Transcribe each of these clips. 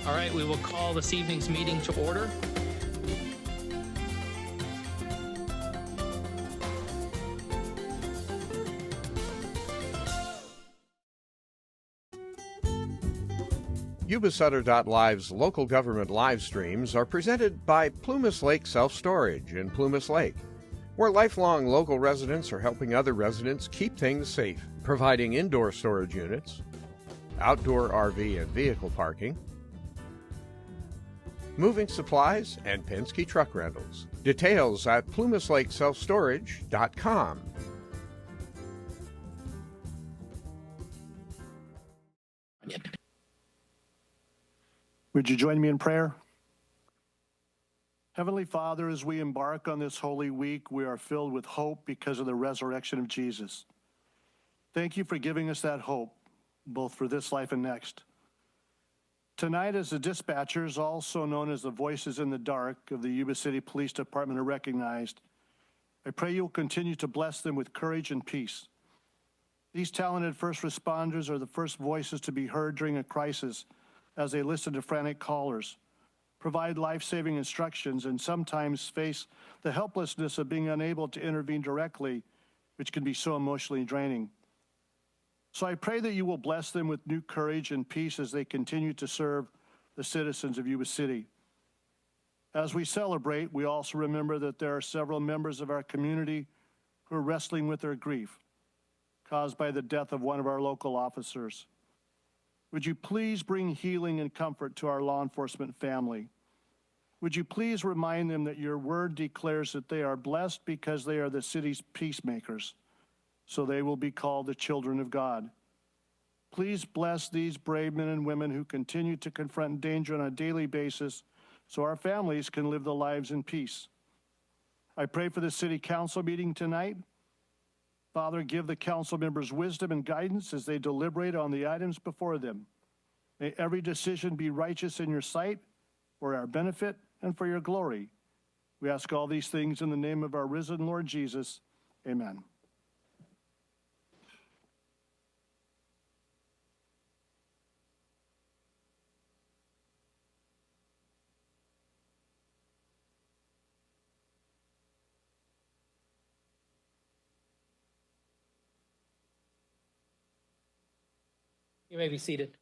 All right, we will call this evening's meeting to order. Yuba-Sutter.LIVE's local government live streams are presented by Plumas Lake Self-Storage in Plumas Lake, where lifelong local residents are helping other residents keep things safe, providing indoor storage units, outdoor RV and vehicle parking, moving supplies, and Penske truck rentals. Details at plumaslakeselfstorage.com. Would you join me in prayer? Heavenly Father, as we embark on this Holy Week, we are filled with hope because of the resurrection of Jesus. Thank you for giving us that hope, both for this life and next. Tonight, as the dispatchers, also known as the voices in the dark of the Yuba City Police Department, are recognized, I pray you will continue to bless them with courage and peace. These talented first responders are the first voices to be heard during a crisis as they listen to frantic callers, provide life-saving instructions, and sometimes face the helplessness of being unable to intervene directly, which can be so emotionally draining. So I pray that you will bless them with new courage and peace as they continue to serve the citizens of Yuba City. As we celebrate, we also remember that there are several members of our community who are wrestling with their grief caused by the death of one of our local officers. Would you please bring healing and comfort to our law enforcement family? Would you please remind them that your word declares that they are blessed because they are the city's peacemakers, so they will be called the children of God. Please bless these brave men and women who continue to confront danger on a daily basis so our families can live their lives in peace. I pray for the city council meeting tonight. Father, give the council members wisdom and guidance as they deliberate on the items before them. May every decision be righteous in your sight, for our benefit and for your glory. We ask all these things in the name of our risen Lord Jesus. Amen. You may be seated.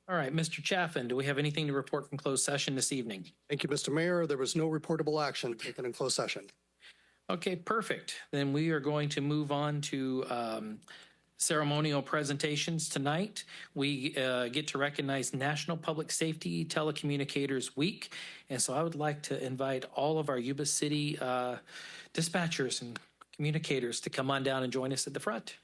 All right, Mr. Chaffin, do we have anything to report from closed session this evening? Thank you, Mr. Mayor. There was no reportable action taken in closed session. Okay, perfect. Then we are going to move on to ceremonial presentations tonight. We get to recognize National Public Safety Telecommunicators Week. And so I would like to invite all of our Yuba City dispatchers and communicators to come on down and join us at the front.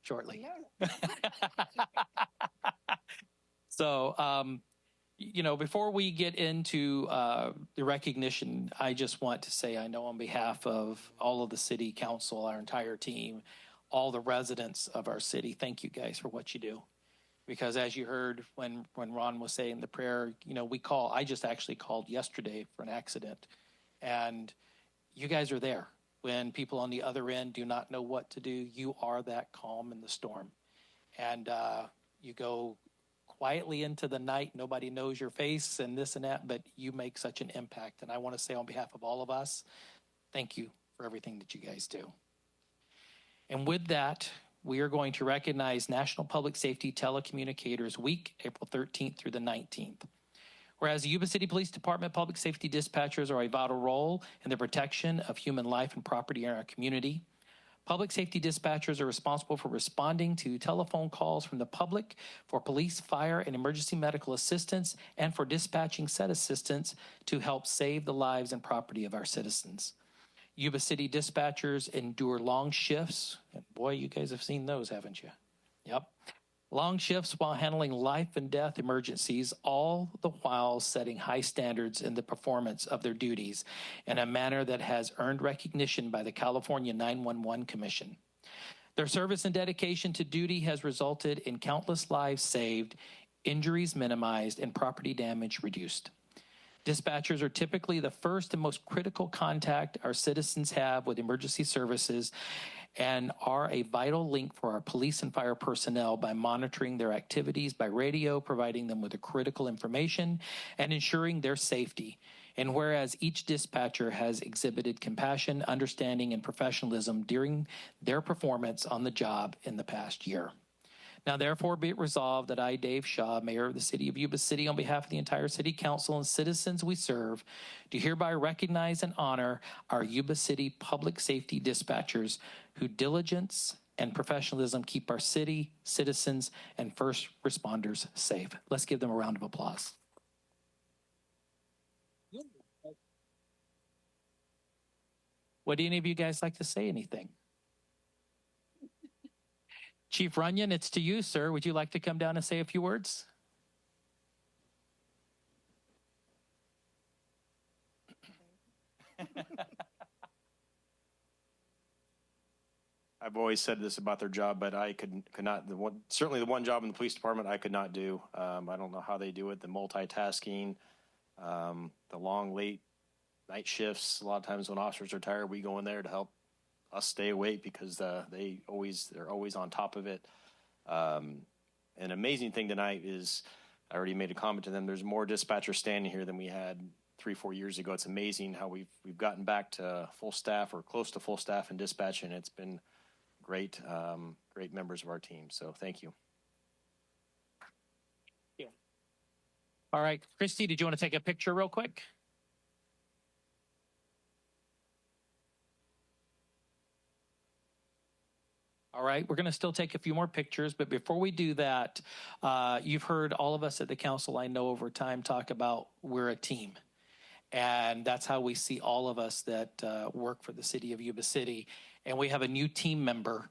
Shortly. So, you know, before we get into the recognition, I just want to say I know on behalf of all of the city council, our entire team, all the residents of our city, thank you guys for what you do. Because as you heard when Ron was saying the prayer, you know, I just actually called yesterday for an accident. And you guys are there. When people on the other end do not know what to do, you are that calm in the storm. And you go quietly into the night, nobody knows your face and this and that, but you make such an impact. And I want to say on behalf of all of us, thank you for everything that you guys do. And with that, we are going to recognize National Public Safety Telecommunicators Week, April 13th through the 19th. Whereas the Yuba City Police Department public safety dispatchers are a vital role in the protection of human life and property in our community, public safety dispatchers are responsible for responding to telephone calls from the public for police, fire, and emergency medical assistance, and for dispatching said assistance to help save the lives and property of our citizens. Yuba City dispatchers endure long shifts, and boy, you guys have seen those, haven't you? Yep. Long shifts while handling life and death emergencies, all the while setting high standards in the performance of their duties in a manner that has earned recognition by the California 911 Commission. Their service and dedication to duty has resulted in countless lives saved, injuries minimized, and property damage reduced. Dispatchers are typically the first and most critical contact our citizens have with emergency services and are a vital link for our police and fire personnel by monitoring their activities by radio, providing them with the critical information, and ensuring their safety. And whereas each dispatcher has exhibited compassion, understanding, and professionalism during their performance on the job in the past year. Now, therefore, be it resolved that I, Dave Shaw, Mayor of the City of Yuba City, on behalf of the entire City Council and citizens we serve, do hereby recognize and honor our Yuba City public safety dispatchers whose diligence and professionalism keep our city, citizens, and first responders safe. Let's give them a round of applause. Would any of you guys like to say anything? Chief Runyon, it's to you, sir. Would you like to come down and say a few words? I've always said this about their job, but I could not. Certainly, the one job in the police department I could not do. I don't know how they do it. The multitasking, the long, late night shifts. A lot of times when officers are tired, we go in there to help us stay awake because they're always on top of it. An amazing thing tonight is I already made a comment to them. There's more dispatchers standing here than we had 3-4 years ago. It's amazing how we've gotten back to full staff or close to full staff in dispatch, and it's been great, great members of our team. So thank you. Yeah. All right, Christy, did you want to take a picture real quick? All right, we're going to still take a few more pictures, but before we do that, you've heard all of us at the council, I know over time, talk about we're a team. And that's how we see all of us that work for the city of Yuba City. And we have a new team member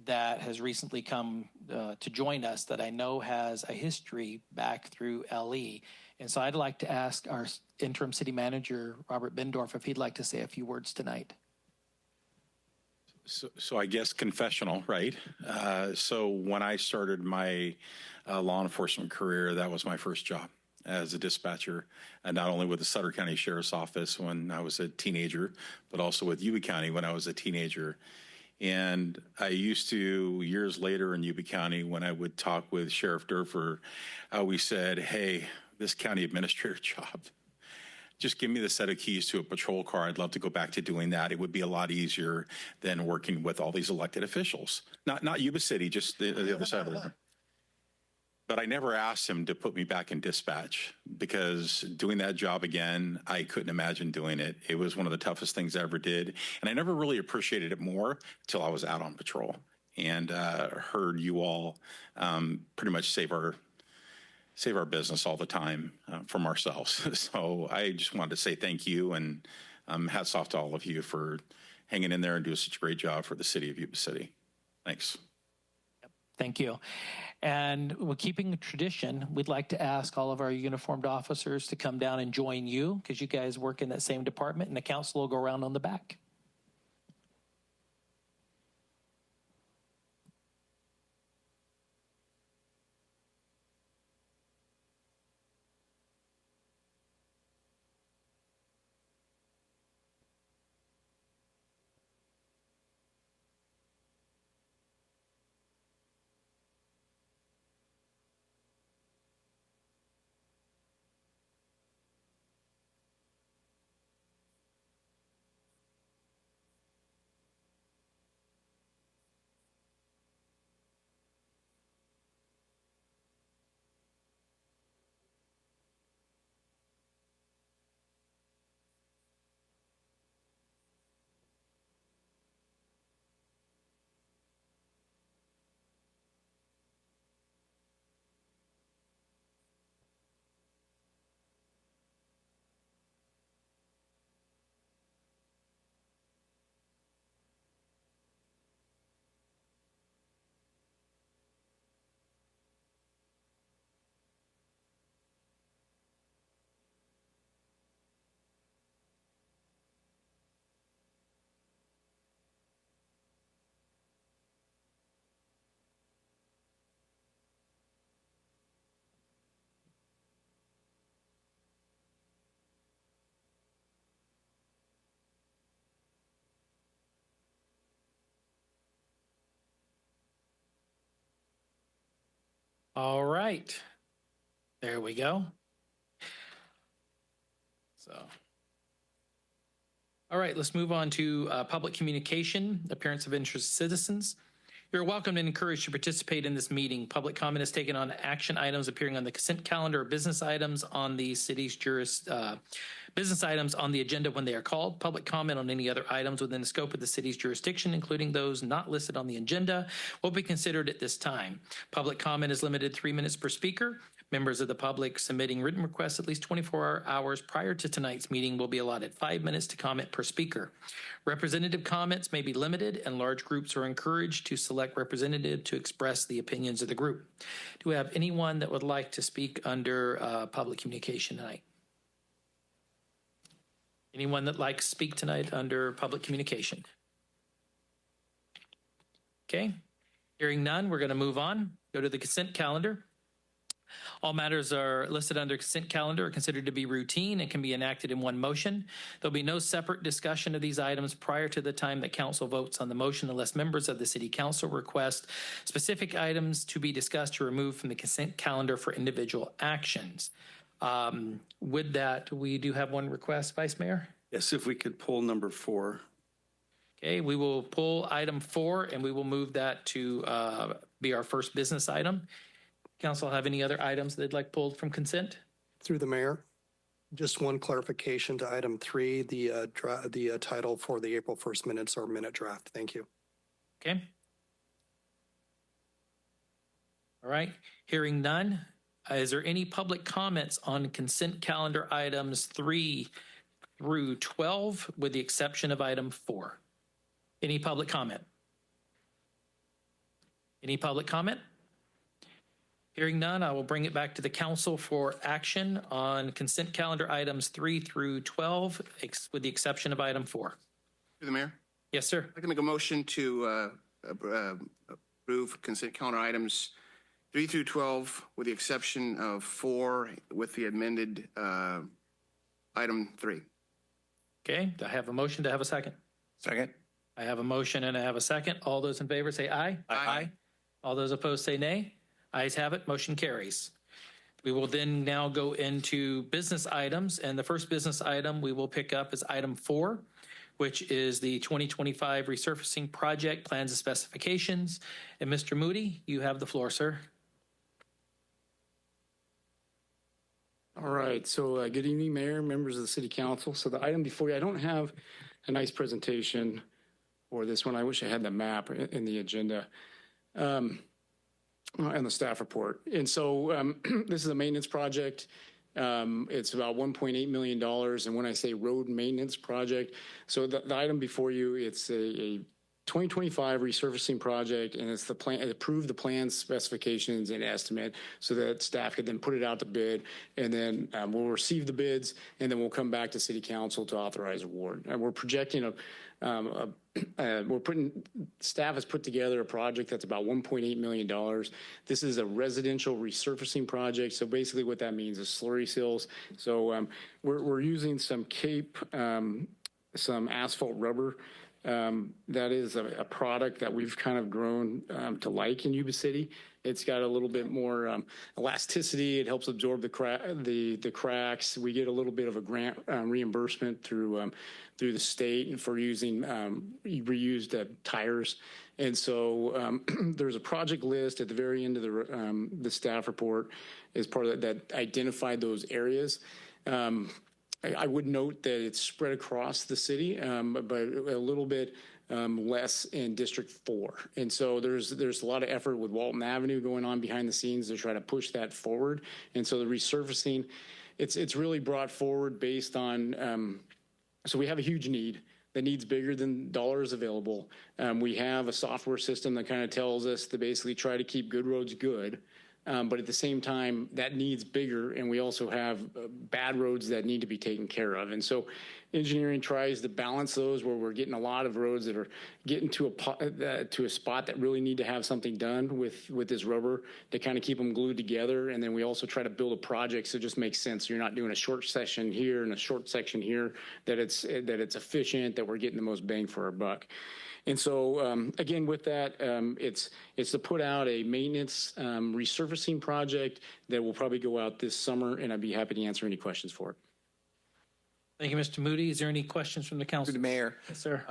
that has recently come to join us that I know has a history back through LE. And so I'd like to ask our interim city manager, Robert Bendorf, if he'd like to say a few words tonight. So I guess confessional, right? So when I started my law enforcement career, that was my first job as a dispatcher, and not only with the Sutter County Sheriff's Office when I was a teenager, but also with Yuba County when I was a teenager. And I used to, years later in Yuba County, when I would talk with Sheriff Durfer, we said, hey, this county administrator job, just give me the set of keys to a patrol car. I'd love to go back to doing that. It would be a lot easier than working with all these elected officials. Not Yuba City, just the other side of the room. But I never asked him to put me back in dispatch because doing that job again, I couldn't imagine doing it. It was one of the toughest things I ever did. And I never really appreciated it more until I was out on patrol and heard you all pretty much save our business all the time from ourselves. So I just wanted to say thank you and hats off to all of you for hanging in there and doing such a great job for the city of Yuba City. Thanks. Thank you. And we're keeping a tradition. We'd like to ask all of our uniformed officers to come down and join you because you guys work in that same department, and the council will go around on the back. All right. There we go. So, all right, let's move on to public communication, appearance of interest citizens. You're welcome and encouraged to participate in this meeting. Public comment is taken on action items appearing on the consent calendar or business items on the city's business items on the agenda when they are called. Public comment on any other items within the scope of the city's jurisdiction, including those not listed on the agenda, will be considered at this time. Public comment is limited to 3 minutes per speaker. Members of the public submitting written requests at least 24 hours prior to tonight's meeting will be allotted 5 minutes to comment per speaker. Representative comments may be limited, and large groups are encouraged to select representative to express the opinions of the group. Do we have anyone that would like to speak under public communication tonight? Anyone that likes to speak tonight under public communication? Okay, hearing none, we're going to move on. Go to the consent calendar. All matters are listed under consent calendar are considered to be routine and can be enacted in one motion. There'll be no separate discussion of these items prior to the time that council votes on the motion unless members of the city council request specific items to be discussed or removed from the consent calendar for individual actions. With that, we do have one request, Vice Mayor. Yes, if we could pull number 4. Okay, we will pull item 4 and we will move that to be our first business item. Council have any other items they'd like pulled from consent? Through the mayor, just one clarification to item 3, the title for the April 1st minutes or minute draft. Thank you. Okay. All right, hearing none. Is there any public comments on consent calendar items 3 through 12 with the exception of item 4? Any public comment? Any public comment? Hearing none, I will bring it back to the council for action on consent calendar items 3 through 12 with the exception of item 4. Through the mayor? Yes, sir. I can make a motion to approve consent calendar items 3 through 12 with the exception of 4 with the amended item 3. Okay, do I have a motion to have a second? Second. I have a motion and I have a second. All those in favor say aye. Aye. All those opposed say nay. Ayes have it, motion carries. We will then now go into business items, and the first business item we will pick up is item 4, which is the 2025 resurfacing project plans and specifications. And Mr. Moody, you have the floor, sir. All right, so good evening, Mayor, members of the City Council. So the item before you, I don't have a nice presentation for this one. I wish I had the map in the agenda. And the staff report. And so this is a maintenance project. It's about $1.8 million. And when I say road maintenance project, so the item before you, it's a 2025 resurfacing project, and it's the plan, approve the plan specifications and estimate so that staff could then put it out to bid, and then we'll receive the bids, and then we'll come back to City Council to authorize award. And we're projecting staff has put together a project that's about $1.8 million. This is a residential resurfacing project. So basically what that means is slurry seals. So we're using some some asphalt rubber. That is a product that we've kind of grown to like in Yuba City. It's got a little bit more elasticity. It helps absorb the cracks. We get a little bit of a grant reimbursement through the state and for using reused tires. And so there's a project list at the very end of the staff report as part of that identified those areas. I would note that it's spread across the city, but a little bit less in District 4. And so there's a lot of effort with Walton Avenue going on behind the scenes to try to push that forward. And so the resurfacing, it's really brought forward based on, so we have a huge need. The need's bigger than dollars available. We have a software system that kind of tells us to basically try to keep good roads good. But at the same time, that needs bigger, and we also have bad roads that need to be taken care of. And so engineering tries to balance those where we're getting a lot of roads that are getting to a spot that really need to have something done with this rubber to kind of keep them glued together. And then we also try to build a project so it just makes sense. You're not doing a short section here and a short section here, that it's efficient, that we're getting the most bang for our buck. And so, again, with that, it's to put out a maintenance resurfacing project that will probably go out this summer, and I'd be happy to answer any questions for it. Thank you, Mr. Moody. Is there any questions from the council? Through the mayor. Yes, sir.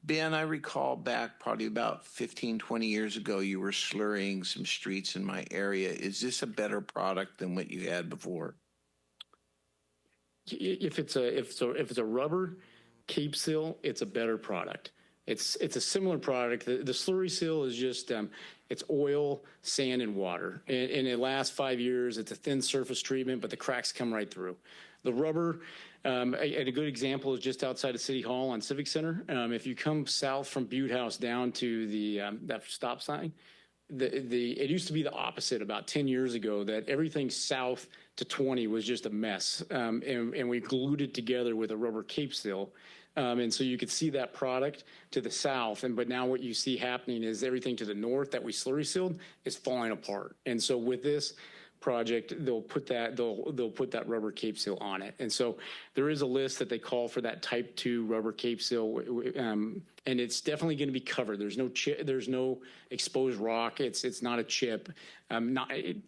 Ben, I recall back probably about 15, 20 years ago, you were slurrying some streets in my area. Is this a better product than what you had before? If it's a rubber cape seal, it's a better product. It's a similar product. The slurry seal is just it's oil, sand, and water, and it lasts 5 years. It's a thin surface treatment, but the cracks come right through. The rubber, a good example is just outside of City Hall on Civic Center. If you come south from Butte House down to the that stop sign, it used to be the opposite about 10 years ago, that everything south to 20 was just a mess, and we glued it together with a rubber cape seal. And so you could see that product to the south, but now what you see happening is everything to the north that we slurry sealed is falling apart. And so with this project, they'll put that rubber cape seal on it. And so there is a list that they call for that type 2 rubber cape seal, and it's definitely going to be covered. There's no there's no exposed rock. It's not a chip.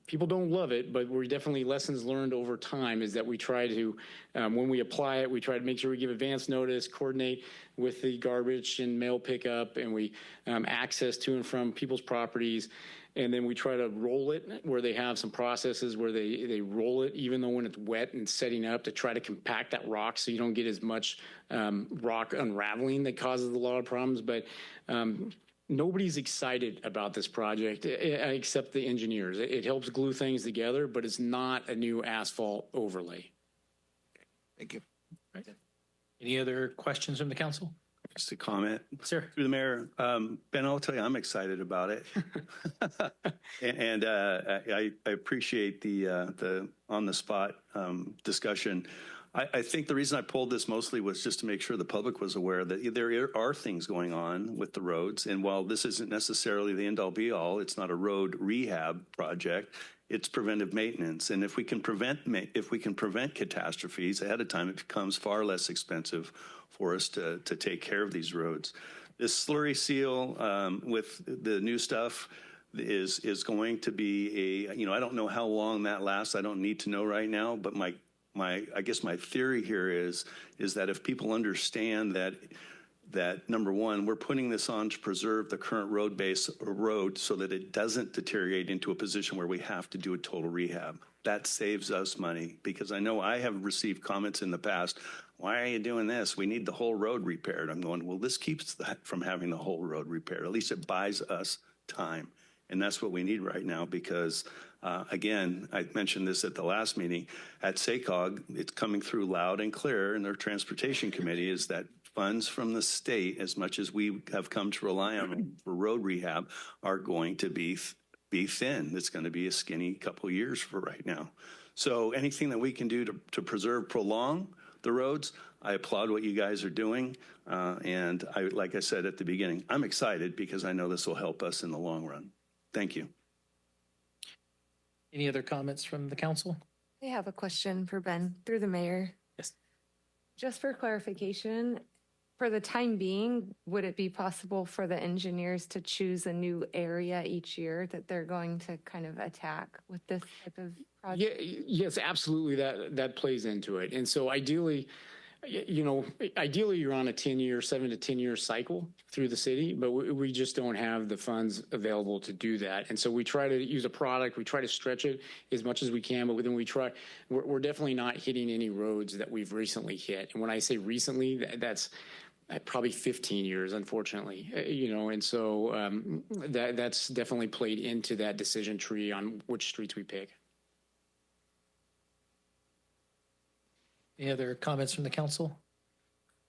People don't love it, but we're definitely, lessons learned over time is that we try to, when we apply it, we try to make sure we give advance notice, coordinate with the garbage and mail pickup, and we access to and from people's properties. And then we try to roll it where they have some processes where they roll it, even though when it's wet and setting up, to try to compact that rock so you don't get as much rock unraveling that causes a lot of problems. But nobody's excited about this project except the engineers. It helps glue things together, but it's not a new asphalt overlay. Thank you. Right. Any other questions from the council? Just a comment. Sir. Through the mayor. Ben, I'll tell you, I'm excited about it. and I appreciate the on-the-spot discussion. I think the reason I pulled this mostly was just to make sure the public was aware that there are things going on with the roads. And while this isn't necessarily the end-all be-all, it's not a road rehab project. It's preventive maintenance. And if we can prevent catastrophes ahead of time, it becomes far less expensive for us to take care of these roads. This slurry seal with the new stuff is going to be I don't know how long that lasts. I don't need to know right now, but I guess my theory here is that if people understand that number one, we're putting this on to preserve the current road so that it doesn't deteriorate into a position where we have to do a total rehab. That saves us money, because I know I have received comments in the past, why are you doing this? We need the whole road repaired. I'm going, well, this keeps that from having the whole road repaired. At least it buys us time. And that's what we need right now, because again, I mentioned this at the last meeting, at SACOG, it's coming through loud and clear in their transportation committee, is that funds from the state, as much as we have come to rely on for road rehab, are going to be thin. It's going to be a skinny couple of years for right now. So anything that we can do to prolong the roads, I applaud what you guys are doing. And like I said at the beginning, I'm excited because I know this will help us in the long run. Thank you. Any other comments from the council? I have a question for Ben through the mayor. Yes. Just for clarification, for the time being, would it be possible for the engineers to choose a new area each year that they're going to kind of attack with this type of project? Yeah, yes, absolutely. That plays into it. And so ideally you're on a 7 to 10 year cycle through the city, but we just don't have the funds available to do that. And so we try to use a product, we try to stretch it as much as we can, but then we're definitely not hitting any roads that we've recently hit. And when I say recently, that's probably 15 years, unfortunately, and so that's definitely played into that decision tree on which streets we pick. Any other comments from the council?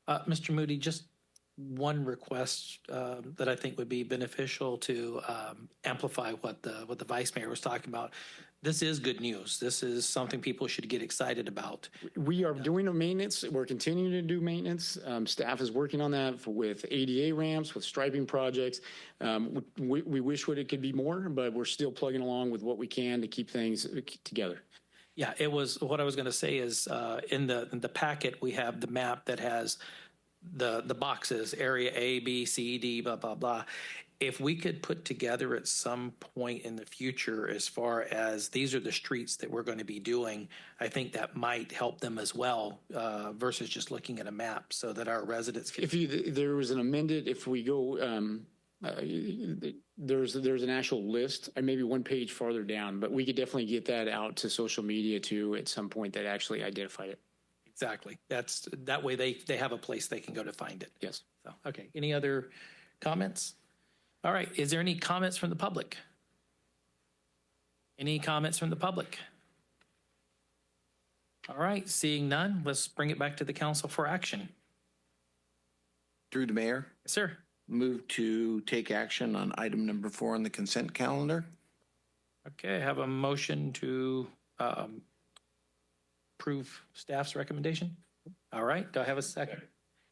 Mr. Moody, just one request that I think would be beneficial to amplify what the vice mayor was talking about. This is good news. This is something people should get excited about. We are doing a maintenance. We're continuing to do maintenance. Staff is working on that with ADA ramps, with striping projects. We wish it could be more, but we're still plugging along with what we can to keep things together. Yeah, it was what I was going to say is in the packet we have the map that has the boxes, area A, B, C, D, blah, blah, blah. If we could put together at some point in the future, as far as these are the streets that we're going to be doing, I think that might help them as well versus just looking at a map so that our residents can. There was an amended, if we go, there's an actual list, maybe one page farther down, but we could definitely get that out to social media too at some point that actually identified it. Exactly. That way they have a place they can go to find it. Yes. So, okay. Any other comments? All right. Is there any comments from the public? Any comments from the public? All right. Seeing none, let's bring it back to the council for action. Through the mayor, Yes, sir. move to take action on item number 4 on the consent calendar. Okay. I have a motion to approve staff's recommendation. All right. Do I have a second?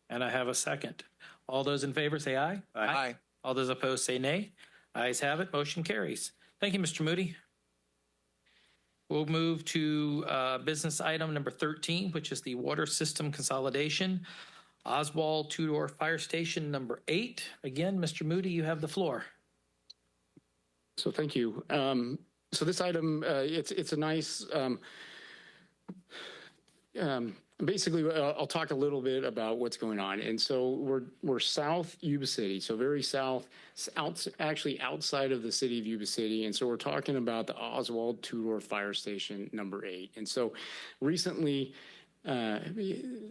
And I have a second. All those in favor say aye. Aye. All those opposed say nay. Ayes have it. Motion carries. Thank you, Mr. Moody. We'll move to business item number 13, which is the water system consolidation. Oswald two-door fire station number 8. Again, Mr. Moody, you have the floor. So thank you. So this item, it's a nice, basically, I'll talk a little bit about what's going on. And so we're south Yuba City, so very south, actually outside of the city of Yuba City. And so we're talking about the Oswald two-door fire station number 8. And so recently,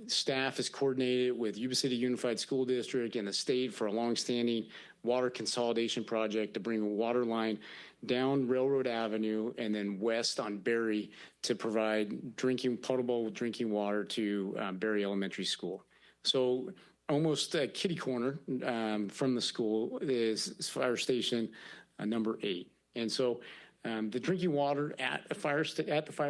staff has coordinated with Yuba City Unified School District and the state for a longstanding water consolidation project to bring a water line down Railroad Avenue and then west on Berry to provide potable drinking water to Berry Elementary School. So almost kitty corner from the school is fire station number 8. And so the drinking water at the fire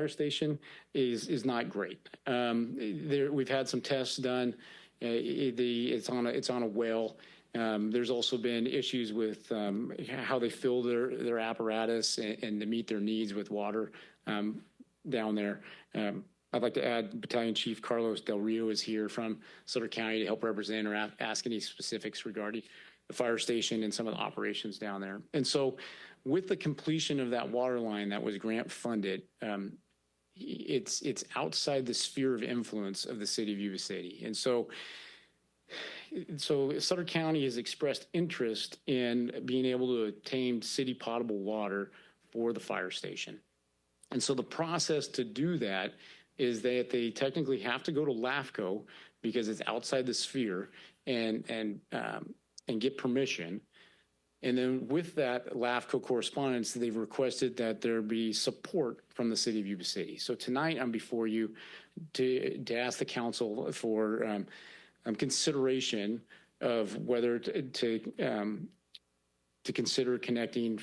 station is not great. We've had some tests done. It's on a well. There's also been issues with how they fill their apparatus and to meet their needs with water down there. I'd like to add Battalion Chief Carlos Del Rio is here from Sutter County to help represent or ask any specifics regarding the fire station and some of the operations down there. And so with the completion of that water line that was grant funded, it's outside the sphere of influence of the city of Yuba City. And so Sutter County has expressed interest in being able to obtain city potable water for the fire station. And so the process to do that is that they technically have to go to LAFCO because it's outside the sphere and get permission. And then with that LAFCO correspondence, they've requested that there be support from the city of Yuba City. So tonight I'm before you to ask the council for consideration of whether to consider connecting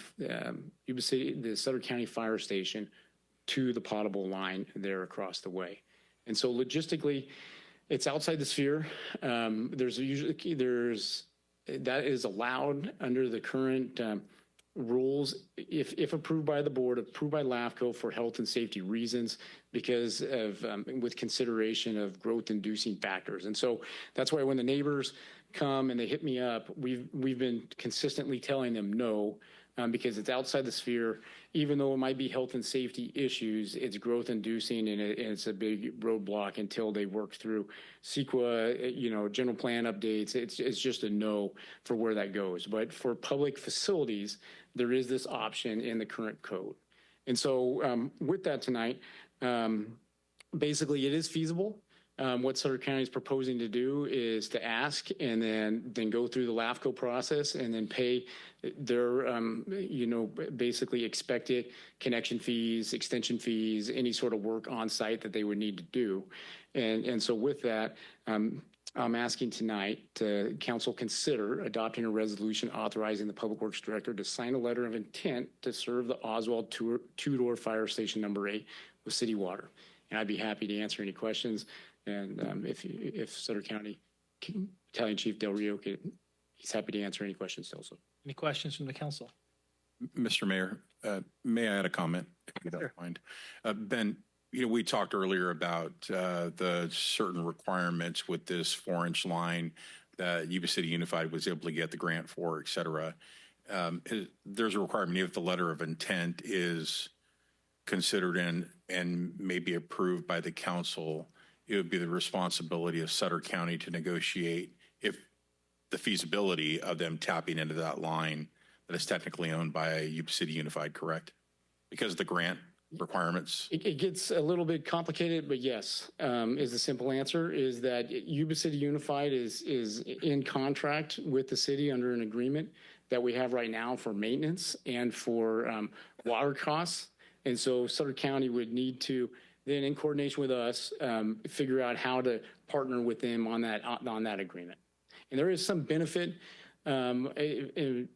Yuba City, the Sutter County Fire Station, to the potable line there across the way. And so logistically, it's outside the sphere. That is allowed under the current rules if approved by the board, approved by LAFCO for health and safety reasons because of with consideration of growth inducing factors. And so that's why when the neighbors come and they hit me up, we've been consistently telling them no because it's outside the sphere. Even though it might be health and safety issues, it's growth inducing and it's a big roadblock until they work through CEQA, general plan updates. It's just a no for where that goes. But for public facilities, there is this option in the current code. And so with that tonight, basically it is feasible. What Sutter County is proposing to do is to ask and then go through the LAFCO process and then pay their, basically expected connection fees, extension fees, any sort of work on site that they would need to do. And so with that, I'm asking tonight to council consider adopting a resolution authorizing the Public Works Director to sign a letter of intent to serve the Oswald two-door fire station number 8 with city water. And I'd be happy to answer any questions. And if Sutter County Battalion Chief Del Rio, he's happy to answer any questions also. Any questions from the council? Mr. Mayor, may I add a comment, if you don't mind? Ben, we talked earlier about the certain requirements with this 4-inch line that Yuba City Unified was able to get the grant for, et cetera. There's a requirement if the letter of intent is considered and maybe approved by the council, it would be the responsibility of Sutter County to negotiate if the feasibility of them tapping into that line that is technically owned by Yuba City Unified, correct? Because of the grant requirements. It gets a little bit complicated, but yes, is the simple answer is that Yuba City Unified is in contract with the city under an agreement that we have right now for maintenance and for water costs. And so Sutter County would need to then, in coordination with us, figure out how to partner with them on that agreement. And there is some benefit in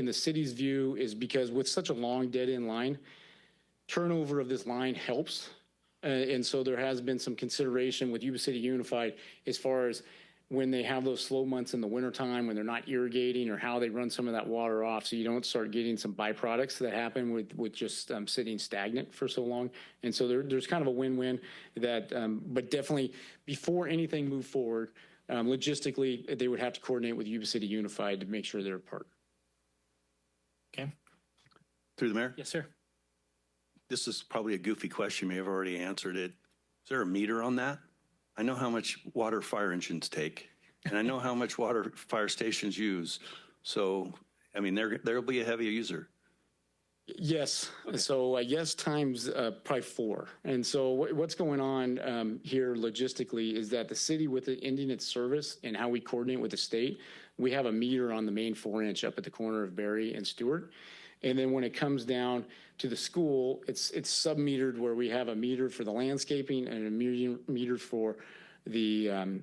the city's view is because with such a long dead-end line, turnover of this line helps. And so there has been some consideration with Yuba City Unified as far as when they have those slow months in the wintertime when they're not irrigating or how they run some of that water off so you don't start getting some byproducts that happen with just sitting stagnant for so long. And so there's kind of a win-win that, but definitely before anything moved forward, logistically, they would have to coordinate with Yuba City Unified to make sure they're a partner. Okay. Through the mayor? Yes, sir. This is probably a goofy question. You may have already answered it. Is there a meter on that? I know how much water fire engines take, and I know how much water fire stations use. So, I mean, they'll be a heavy user. Yes. Okay. So yes times probably 4. And so what's going on here logistically is that the city, with it ending its service and how we coordinate with the state, we have a meter on the main 4-inch up at the corner of Berry and Stewart. And then when it comes down to the school, it's sub-metered where we have a meter for the landscaping and a meter for the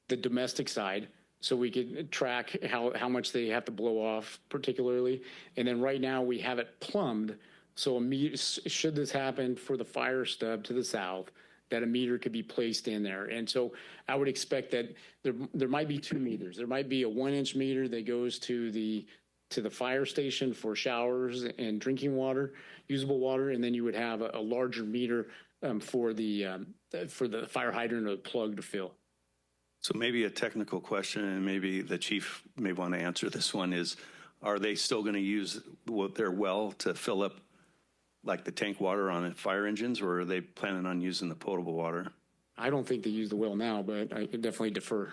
domestic side. So we could track how much they have to blow off particularly. And then right now we have it plumbed. So should this happen for the fire stub to the south, that a meter could be placed in there. And so I would expect that there might be 2 meters. There might be a 1-inch meter that goes to the fire station for showers and drinking water, usable water, and then you would have a larger meter for the fire hydrant or the plug to fill. So maybe a technical question, and maybe the chief may want to answer this one, is are they still going to use their well to fill up like the tank water on fire engines, or are they planning on using the potable water? I don't think they use the well now, but I could definitely defer.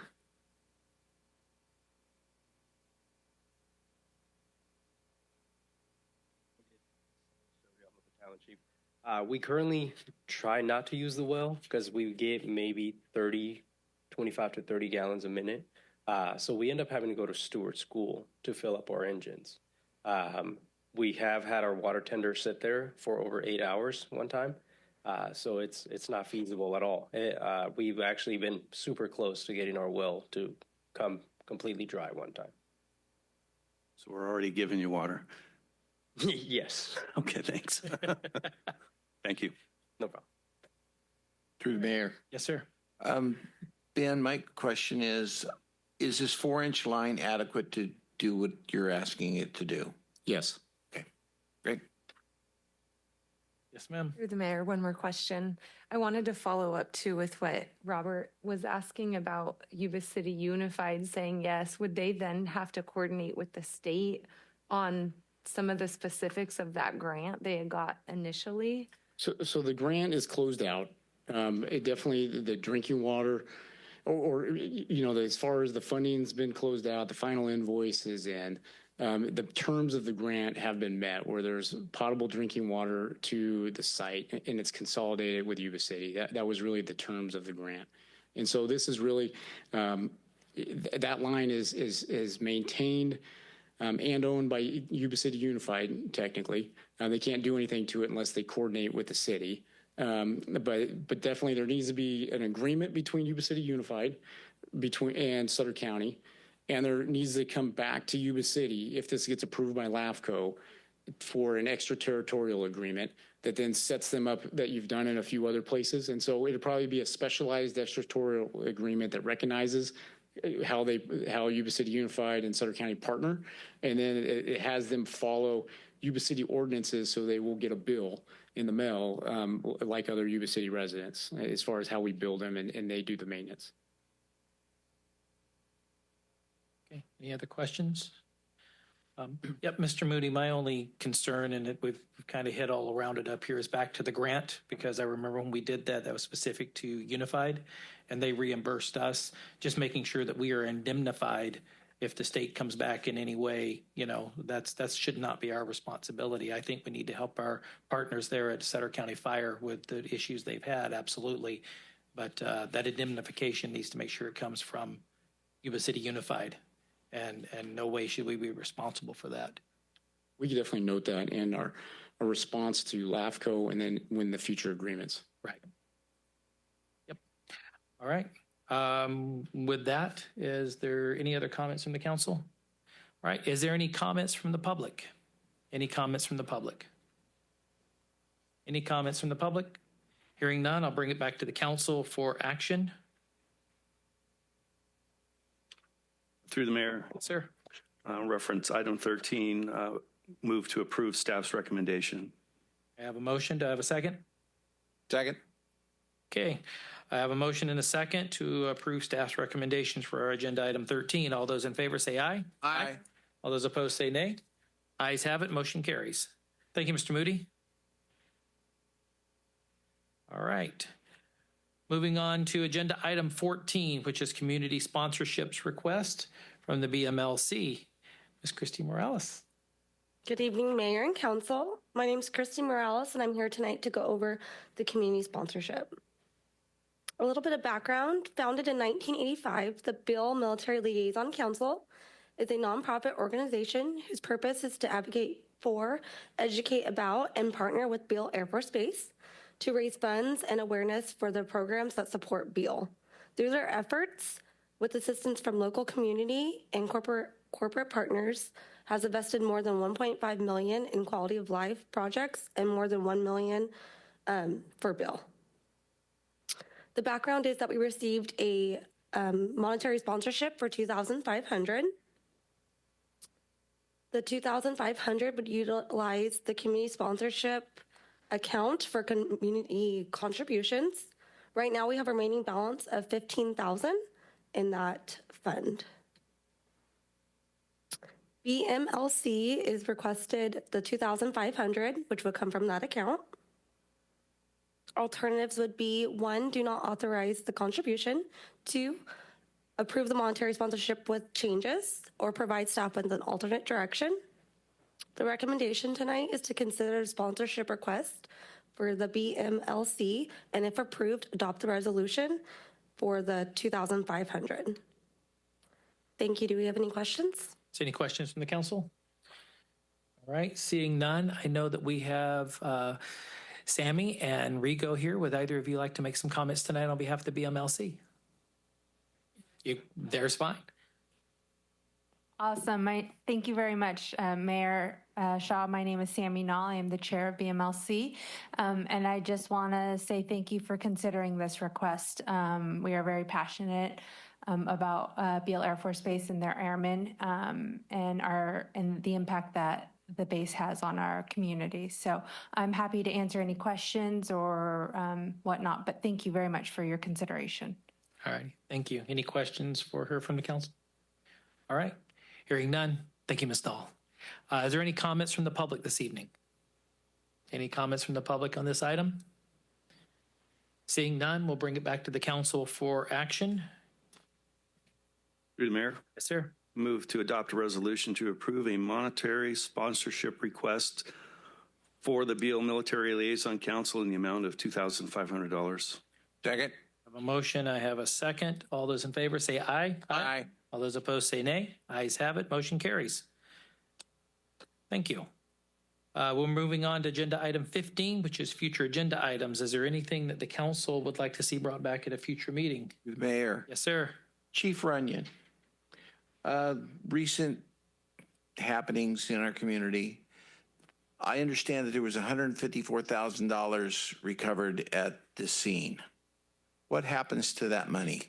We currently try not to use the well because we get maybe 25 to 30 gallons a minute. So we end up having to go to Stewart School to fill up our engines. We have had our water tender sit there for over 8 hours one time. So it's not feasible at all. We've actually been super close to getting our well to come completely dry one time. So we're already giving you water. Yes. Okay, thanks. Thank you. No problem. Through the mayor. Yes, sir. Ben, my question is this 4-inch line adequate to do what you're asking it to do? Yes. Okay, great. Yes, ma'am. Through the mayor, one more question. I wanted to follow up too with what Robert was asking about Yuba City Unified saying yes. Would they then have to coordinate with the state on some of the specifics of that grant they had got initially? So the grant is closed out. It definitely, the drinking water, or as far as the funding's been closed out, the final invoice is in. The terms of the grant have been met, where there's potable drinking water to the site, and it's consolidated with Yuba City. That was really the terms of the grant. And so this is really, that line is maintained and owned by Yuba City Unified, technically. They can't do anything to it unless they coordinate with the city. But definitely there needs to be an agreement between Yuba City Unified and Sutter County. And there needs to come back to Yuba City if this gets approved by LAFCO for an extraterritorial agreement that then sets them up that you've done in a few other places. And so it'd probably be a specialized extraterritorial agreement that recognizes how Yuba City Unified and Sutter County partner. And then it has them follow Yuba City ordinances so they will get a bill in the mail like other Yuba City residents as far as how we build them and they do the maintenance. Okay, any other questions? Yep, Mr. Moody, my only concern, and we've kind of hit all around it up here, is back to the grant, because I remember when we did that, that was specific to Unified, and they reimbursed us, just making sure that we are indemnified if the state comes back in any way. You know, that should not be our responsibility. I think we need to help our partners there at Sutter County Fire with the issues they've had, absolutely. But that indemnification needs to make sure it comes from Yuba City Unified. And no way should we be responsible for that. We could definitely note that in our response to LAFCO and then when the future agreements. Right. Yep. All right. With that, is there any other comments from the council? All right. Is there any comments from the public? Any comments from the public? Any comments from the public? Hearing none, I'll bring it back to the council for action. Through the mayor. Yes, sir. Reference item 13, move to approve staff's recommendation. I have a motion. Do I have a second? Second. Okay. I have a motion and a second to approve staff's recommendations for our agenda item 13. All those in favor say aye. Aye. All those opposed say nay. Ayes have it. Motion carries. Thank you, Mr. Moody. All right. Moving on to agenda item 14, which is community sponsorships request from the BMLC. Ms. Christy Morales. Good evening, Mayor and Council. My name is Christy Morales, and I'm here tonight to go over the community sponsorship. A little bit of background. Founded in 1985, the Beale Military Liaison Council is a nonprofit organization whose purpose is to advocate for, educate about, and partner with Beale Air Force Base to raise funds and awareness for the programs that support Beale. Through their efforts, with assistance from local community and corporate partners, has invested more than $1.5 million in quality of life projects and more than $1 million for Beale. The background is that we received a monetary sponsorship for $2,500. The $2,500 would utilize the community sponsorship account for community contributions. Right now we have a remaining balance of $15,000 in that fund. BMLC is requested the $2,500, which would come from that account. Alternatives would be 1, do not authorize the contribution. 2, approve the monetary sponsorship with changes or provide staff with an alternate direction. The recommendation tonight is to consider a sponsorship request for the BMLC, and if approved, adopt the resolution for the $2,500. Thank you. Do we have any questions? Is any questions from the council? All right, seeing none, I know that we have Sammy and Rigo here. Would either of you like to make some comments tonight on behalf of the BMLC? There's fine. Awesome. Thank you very much, Mayor Shaw. My name is Sammy Nall. I am the chair of BMLC. And I just want to say thank you for considering this request. We are very passionate about Beale Air Force Base and their airmen and the impact that the base has on our community. So I'm happy to answer any questions or whatnot, but thank you very much for your consideration. All right, thank you. Any questions for her from the council? All right, hearing none. Thank you, Ms. Dahl. Is there any comments from the public this evening? Any comments from the public on this item? Seeing none, we'll bring it back to the council for action. Through the mayor. Yes, sir. Move to adopt a resolution to approve a monetary sponsorship request for the Beale Military Liaison Council in the amount of $2,500. Second. I have a motion. I have a second. All those in favor say aye. Aye. All those opposed say nay. Ayes have it. Motion carries. Thank you. We're moving on to agenda item 15, which is future agenda items. Is there anything that the council would like to see brought back at a future meeting? Mayor. Yes, sir. Chief Runyon, recent happenings in our community. I understand that there was $154,000 recovered at the scene. What happens to that money?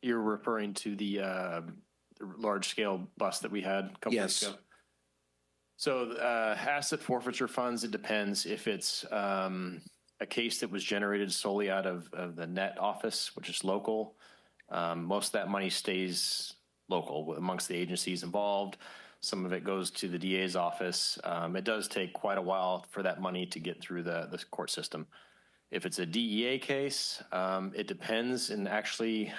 You're referring to the large-scale bust that we had a couple weeks ago? So asset forfeiture funds, it depends if it's a case that was generated solely out of the net office, which is local. Most of that money stays local amongst the agencies involved. Some of it goes to the DA's office. It does take quite a while for that money to get through the court system. If it's a DEA case, it depends. And actually,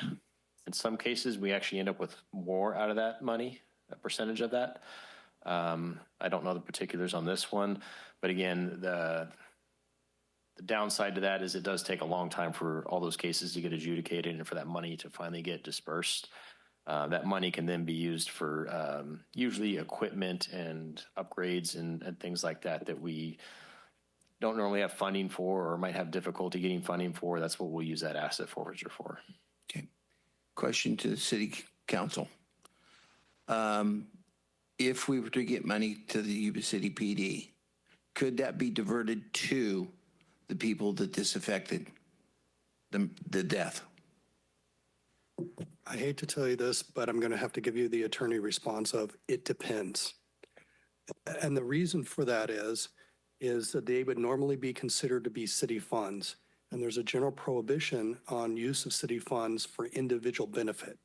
in some cases, we actually end up with more out of that money, a percentage of that. I don't know the particulars on this one, but again, the downside to that is it does take a long time for all those cases to get adjudicated and for that money to finally get dispersed. That money can then be used for usually equipment and upgrades and things like that that we don't normally have funding for or might have difficulty getting funding for. That's what we'll use that asset forfeiture for. Okay. Question to the city council. If we were to get money to the Yuba City PD, could that be diverted to the people that this affected, the death? I hate to tell you this, but I'm going to have to give you the attorney response of it depends. And the reason for that is that they would normally be considered to be city funds. And there's a general prohibition on use of city funds for individual benefit.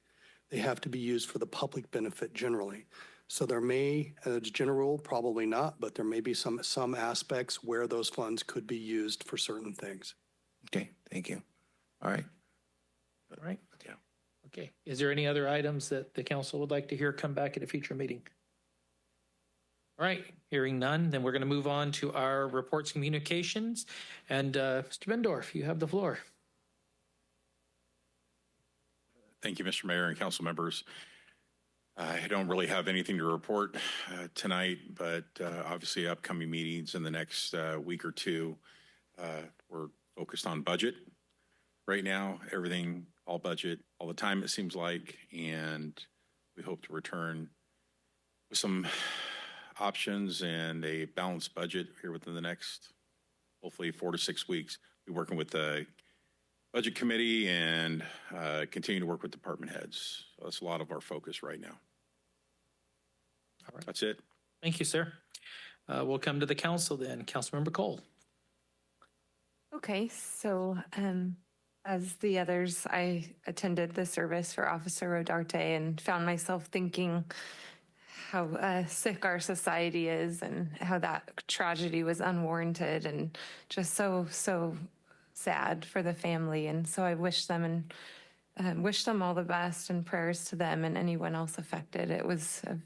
They have to be used for the public benefit generally. So there may, as a general rule, probably not, but there may be some aspects where those funds could be used for certain things. Okay, thank you. All right. All right. Yeah. Okay. Is there any other items that the council would like to hear come back at a future meeting? All right. Hearing none, then we're going to move on to our reports communications. And Mr. Bendorf, you have the floor. Thank you, Mr. Mayor and council members. I don't really have anything to report tonight, but obviously upcoming meetings in the next week or two. We're focused on budget right now, everything, all budget, all the time it seems like, and we hope to return with some options and a balanced budget here within the next, hopefully 4 to 6 weeks. We're working with the budget committee and continue to work with department heads. So that's a lot of our focus right now. All right. That's it. Thank you, sir. We'll come to the council then. Councilmember Cole. Okay, so as the others, I attended the service for Officer Rodarte and found myself thinking how sick our society is and how that tragedy was unwarranted and just so sad for the family. And so I wish them all the best and prayers to them and anyone else affected. It was a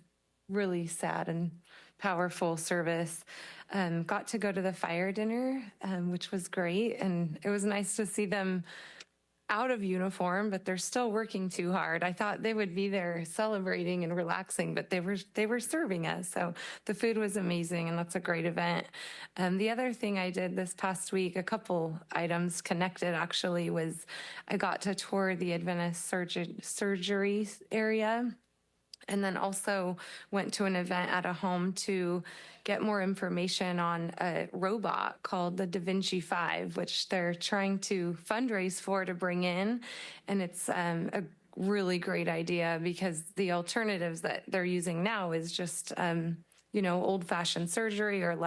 really sad and powerful service. Got to go to the fire dinner, which was great. And it was nice to see them out of uniform, but they're still working too hard. I thought they would be there celebrating and relaxing, but they were serving us. So the food was amazing, and that's a great event. The other thing I did this past week, a couple items connected actually, was I got to tour the Adventist surgery area. And then also went to an event at a home to get more information on a robot called the Da Vinci 5, which they're trying to fundraise for to bring in. And it's a really great idea because the alternatives that they're using now is just, old-fashioned surgery or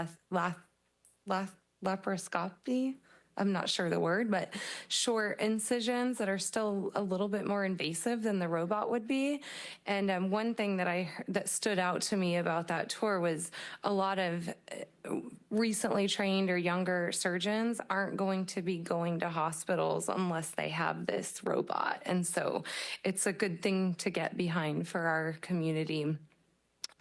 laparoscopy. I'm not sure the word, but short incisions that are still a little bit more invasive than the robot would be. And one thing that stood out to me about that tour was a lot of recently trained or younger surgeons aren't going to be going to hospitals unless they have this robot. And so it's a good thing to get behind for our community.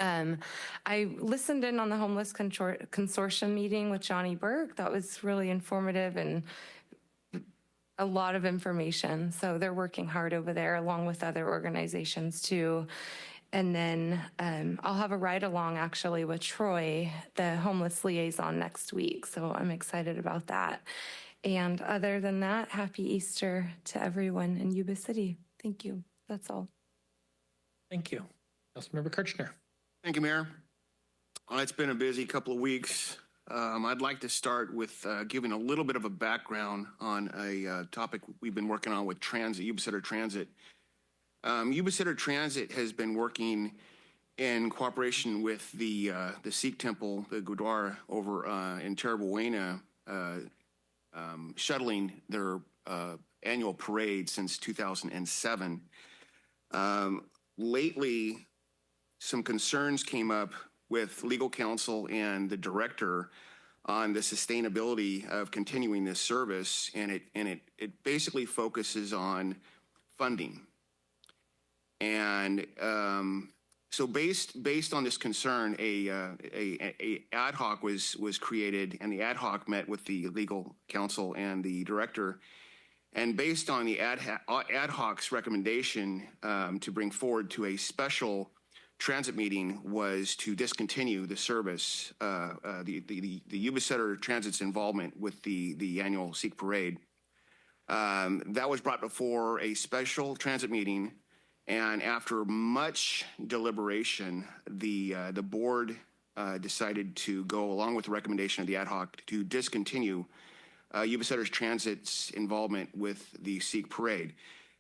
I listened in on the Homeless Consortium meeting with Johnny Burke. That was really informative and a lot of information. So they're working hard over there along with other organizations too. And then I'll have a ride along actually with Troy, the homeless liaison, next week. So I'm excited about that. And other than that, happy Easter to everyone in Yuba City. Thank you. That's all. Thank you. Councilmember Kirchner. Thank you, Mayor. It's been a busy couple of weeks. I'd like to start with giving a little bit of a background on a topic we've been working on with transit, Yuba-Sutter Transit. Yuba-Sutter Transit has been working in cooperation with the Sikh temple, the Gurdwara over in Terra Buena, shuttling their annual parade since 2007. Lately, some concerns came up with legal counsel and the director on the sustainability of continuing this service, and it basically focuses on funding. And so based on this concern, a ad hoc was created, and the ad hoc met with the legal counsel and the director. And based on the ad hoc's recommendation to bring forward to a special transit meeting was to discontinue the service, the Yuba-Sutter Transit's involvement with the annual Sikh parade. That was brought before a special transit meeting, and after much deliberation, the board decided to go along with the recommendation of the ad hoc to discontinue Yuba-Sutter Transit's involvement with the Sikh parade.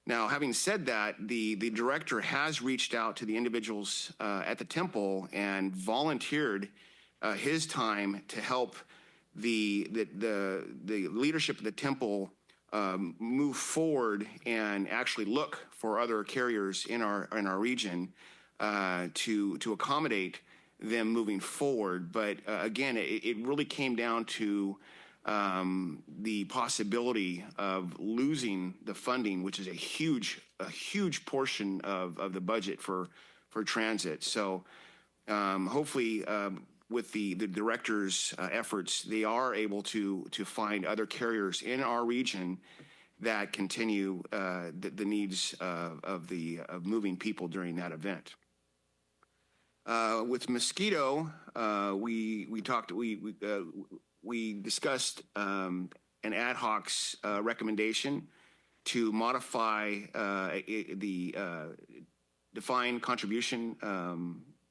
Now, having said that, the director has reached out to the individuals at the temple and volunteered his time to help the leadership of the temple move forward and actually look for other carriers in our region to accommodate them moving forward. But again, it really came down to the possibility of losing the funding, which is a huge portion of the budget for transit. So hopefully with the director's efforts, they are able to find other carriers in our region that continue the needs of moving people during that event. With mosquito, we discussed an ad hoc's recommendation to modify the defined contribution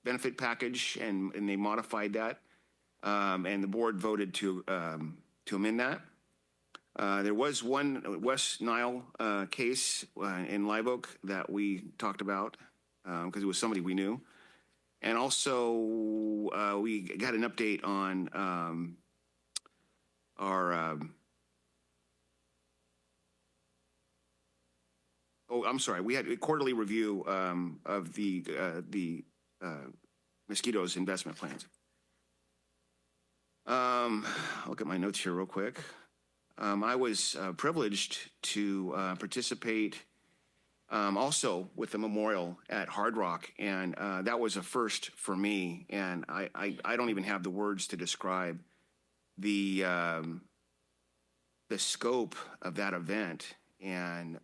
benefit package, and they modified that, and the board voted to amend that. There was one West Nile case in Live Oak that we talked about because it was somebody we knew, and also we got an update on we had a quarterly review of the mosquitoes investment plans. I'll look at my notes here real quick. I was privileged to participate also with the memorial at Hard Rock, and that was a first for me, and I don't even have the words to describe the scope of that event, and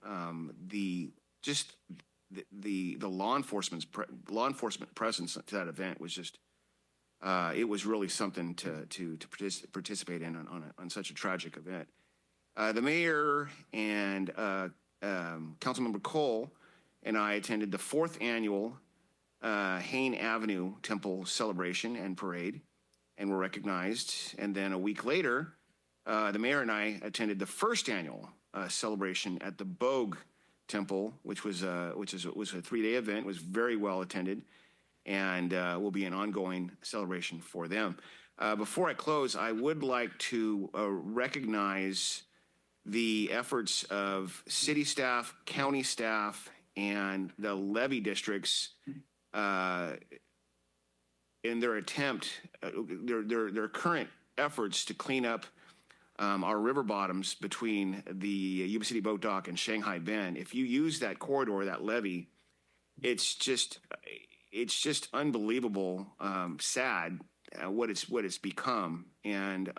the law enforcement presence to that event was just it was really something to participate in on such a tragic event. The mayor and Councilmember Cole and I attended the 4th annual Hain Avenue Temple celebration and parade, and were recognized. And then a week later, the mayor and I attended the 1st annual celebration at the Bogue Temple, which was a 3-day event. It was very well attended, and will be an ongoing celebration for them. Before I close, I would like to recognize the efforts of city staff, county staff, and the levee districts in their attempt, their current efforts to clean up our river bottoms between the Yuba City Boat Dock and Shanghai Bend. If you use that corridor, that levee, it's just unbelievable, sad what it's become. And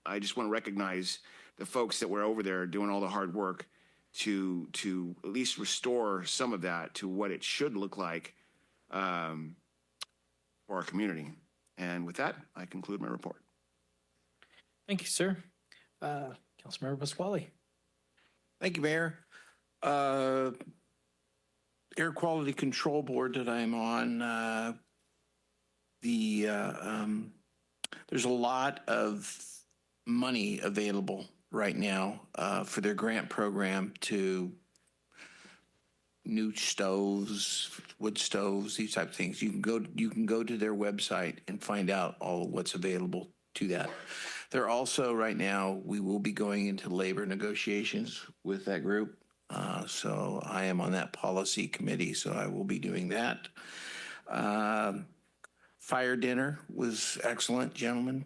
I just want to recognize the folks that were over there doing all the hard work to at least restore some of that to what it should look like for our community. And with that, I conclude my report. Thank you, sir. Councilmember Pasquale. Thank you, Mayor. Air Quality Control Board that I'm on, there's a lot of money available right now for their grant program to new stoves, wood stoves, these type of things. You can go to their website and find out all of what's available to that. They're also right now, we will be going into labor negotiations with that group. So I am on that policy committee, so I will be doing that. Fire dinner was excellent, gentlemen.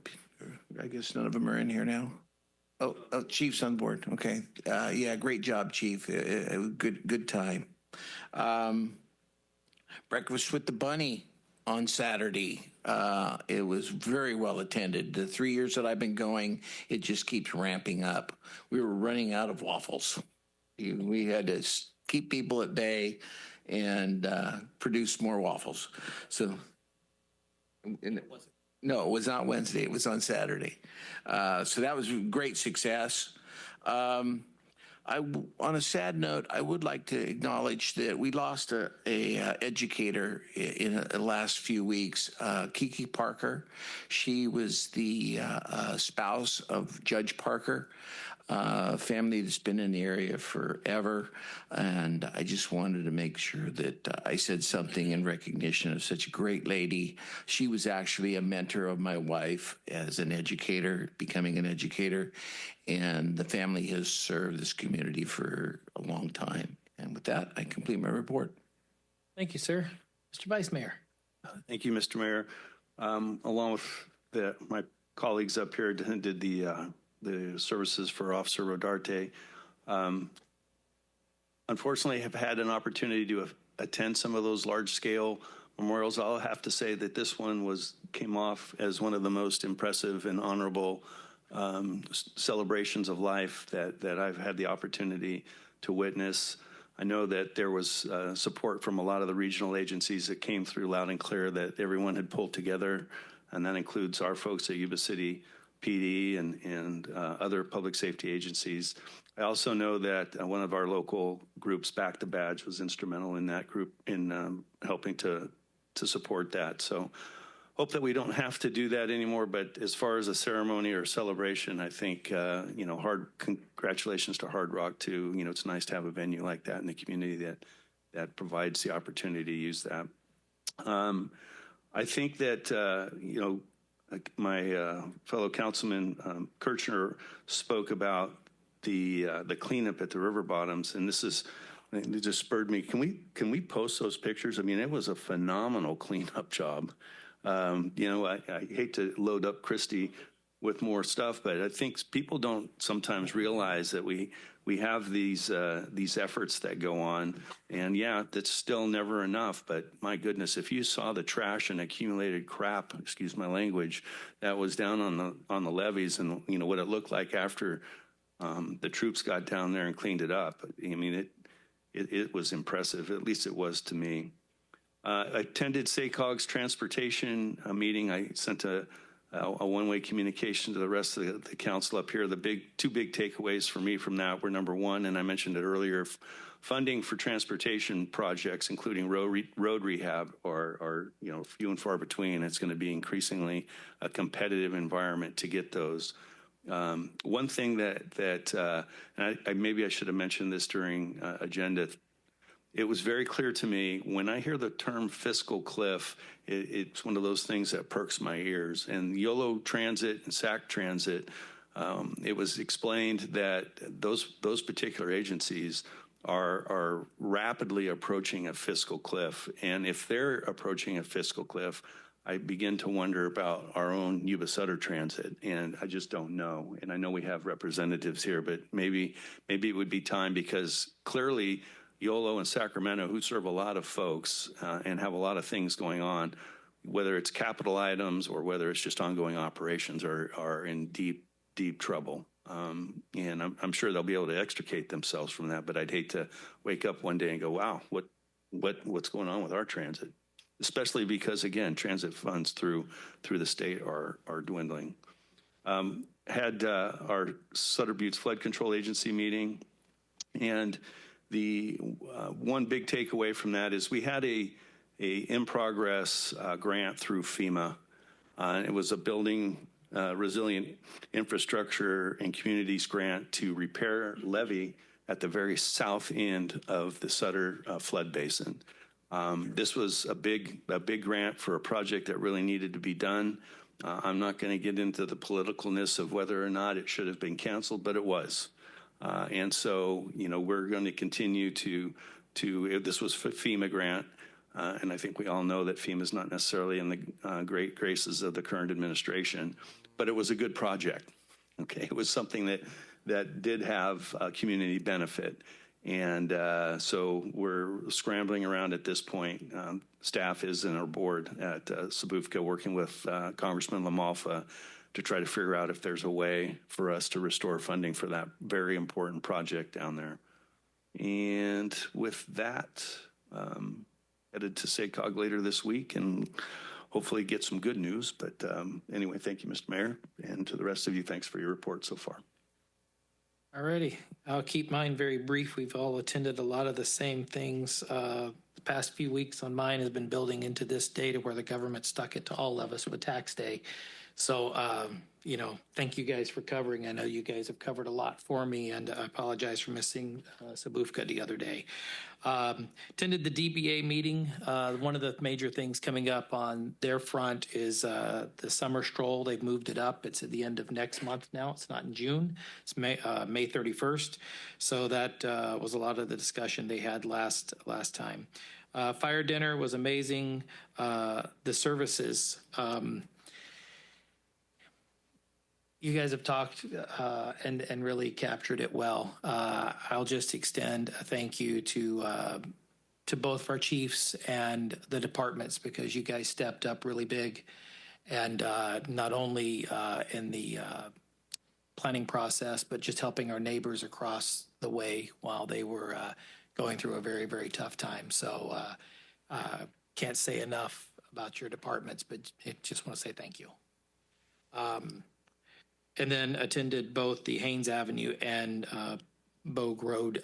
I guess none of them are in here now. Oh, Chief's on board. Okay. Yeah, great job, Chief. Good time. Breakfast with the Bunny on Saturday. It was very well attended. The 3 years that I've been going, it just keeps ramping up. We were running out of waffles. We had to keep people at bay and produce more waffles. So, no, it was not Wednesday. It was on Saturday. So that was a great success. On a sad note, I would like to acknowledge that we lost a educator in the last few weeks, Kiki Parker. She was the spouse of Judge Parker. Family that's been in the area forever, and I just wanted to make sure that I said something in recognition of such a great lady. She was actually a mentor of my wife as an educator, becoming an educator, and the family has served this community for a long time. And with that, I complete my report. Thank you, sir. Mr. Vice Mayor. Thank you, Mr. Mayor. Along with my colleagues up here did the services for Officer Rodarte. Unfortunately, have had an opportunity to attend some of those large-scale memorials. I'll have to say that this one came off as one of the most impressive and honorable celebrations of life that I've had the opportunity to witness. I know that there was support from a lot of the regional agencies that came through loud and clear that everyone had pulled together, and that includes our folks at Yuba City PD and other public safety agencies. I also know that one of our local groups, Back the Badge, was instrumental in that group in helping to support that. So hope that we don't have to do that anymore. But as far as a ceremony or celebration, I think, congratulations to Hard Rock too. It's nice to have a venue like that in the community that provides the opportunity to use that. I think that, my fellow councilman Kirchner spoke about the cleanup at the river bottoms, and it just spurred me. Can we post those pictures? I mean, it was a phenomenal cleanup job. I hate to load up Christy with more stuff, but I think people don't sometimes realize that we have these efforts that go on, and yeah, that's still never enough. But my goodness, if you saw the trash and accumulated crap, excuse my language, that was down on the levees, and what it looked like after the troops got down there and cleaned it up. I mean, it was impressive. At least it was to me. I attended SACOG's transportation meeting. I sent a one-way communication to the rest of the council up here. The two big takeaways for me from that were, number one, and I mentioned it earlier, funding for transportation projects, including road rehab, are few and far between. It's going to be increasingly a competitive environment to get those. One thing that maybe I should have mentioned this during agenda. It was very clear to me when I hear the term fiscal cliff, it's one of those things that perks my ears. And YOLO Transit and SAC Transit, it was explained that those particular agencies are rapidly approaching a fiscal cliff. And if they're approaching a fiscal cliff, I begin to wonder about our own Yuba-Sutter Transit, and I just don't know. And I know we have representatives here, but maybe it would be time, because clearly YOLO and Sacramento, who serve a lot of folks and have a lot of things going on, whether it's capital items or whether it's just ongoing operations, are in deep trouble. And I'm sure they'll be able to extricate themselves from that. But I'd hate to wake up one day and go, wow, what's going on with our transit? especially because, again, transit funds through the state are dwindling. Had our Sutter Buttes Flood Control Agency meeting, and the one big takeaway from that is we had a in-progress grant through FEMA. It was a building resilient infrastructure and communities grant to repair levee at the very south end of the Sutter flood basin. This was a big grant for a project that really needed to be done. I'm not going to get into the politicalness of whether or not it should have been canceled, but it was. And so, we're going to continue to this was FEMA grant, and I think we all know that FEMA is not necessarily in the great graces of the current administration, but it was a good project. Okay, it was something that did have community benefit. And so we're scrambling around at this point. Staff is in our board at Sabufka working with Congressman LaMalfa to try to figure out if there's a way for us to restore funding for that very important project down there. And with that, headed to SACOG later this week and hopefully get some good news. But anyway, thank you, Mr. Mayor. And to the rest of you, thanks for your report so far. All righty. I'll keep mine very brief. We've all attended a lot of the same things. The past few weeks on mine has been building into this data where the government stuck it to all of us with tax day. So, thank you guys for covering. I know you guys have covered a lot for me, and I apologize for missing Sabufka the other day. Attended the DBA meeting. One of the major things coming up on their front is the summer stroll. They've moved it up. It's at the end of next month now. It's not in June. It's May 31st. So that was a lot of the discussion they had last time. Fire dinner was amazing. The services. You guys have talked and really captured it well. I'll just extend a thank you to both of our chiefs and the departments, because you guys stepped up really big, and not only in the planning process, but just helping our neighbors across the way while they were going through a very, very tough time. So can't say enough about your departments, but I just want to say thank you. And then attended both the Haynes Avenue and Bogue Road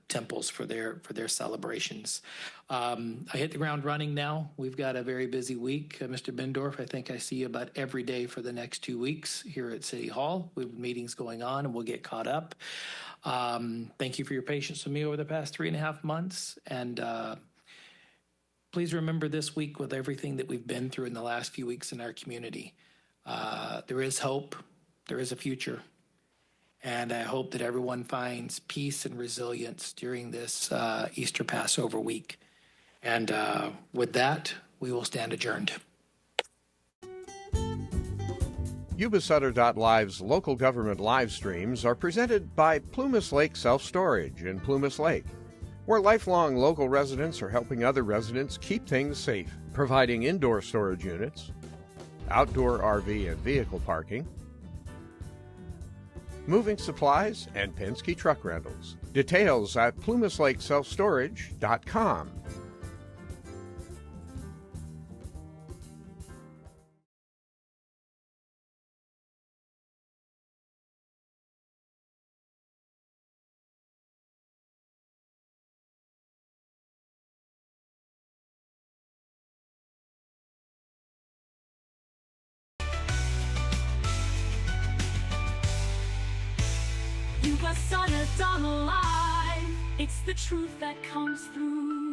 temples for their celebrations. I hit the ground running now. We've got a very busy week. Mr. Bendorf, I think I see you about every day for the next 2 weeks here at City Hall. We have meetings going on, and we'll get caught up. Thank you for your patience with me over the past 3.5 months. And please remember this week, with everything that we've been through in the last few weeks in our community, there is hope. There is a future, and I hope that everyone finds peace and resilience during this Easter Passover week. And with that, we will stand adjourned. Yuba-Sutter.LIVE's local government live streams are presented by Plumas Lake Self-Storage in Plumas Lake, where lifelong local residents are helping other residents keep things safe, providing indoor storage units, outdoor RV and vehicle parking, moving supplies, and Penske truck rentals. Details at plumaslakeselfstorage.com. Yuba-Sutter.LIVE. It's the truth that comes through.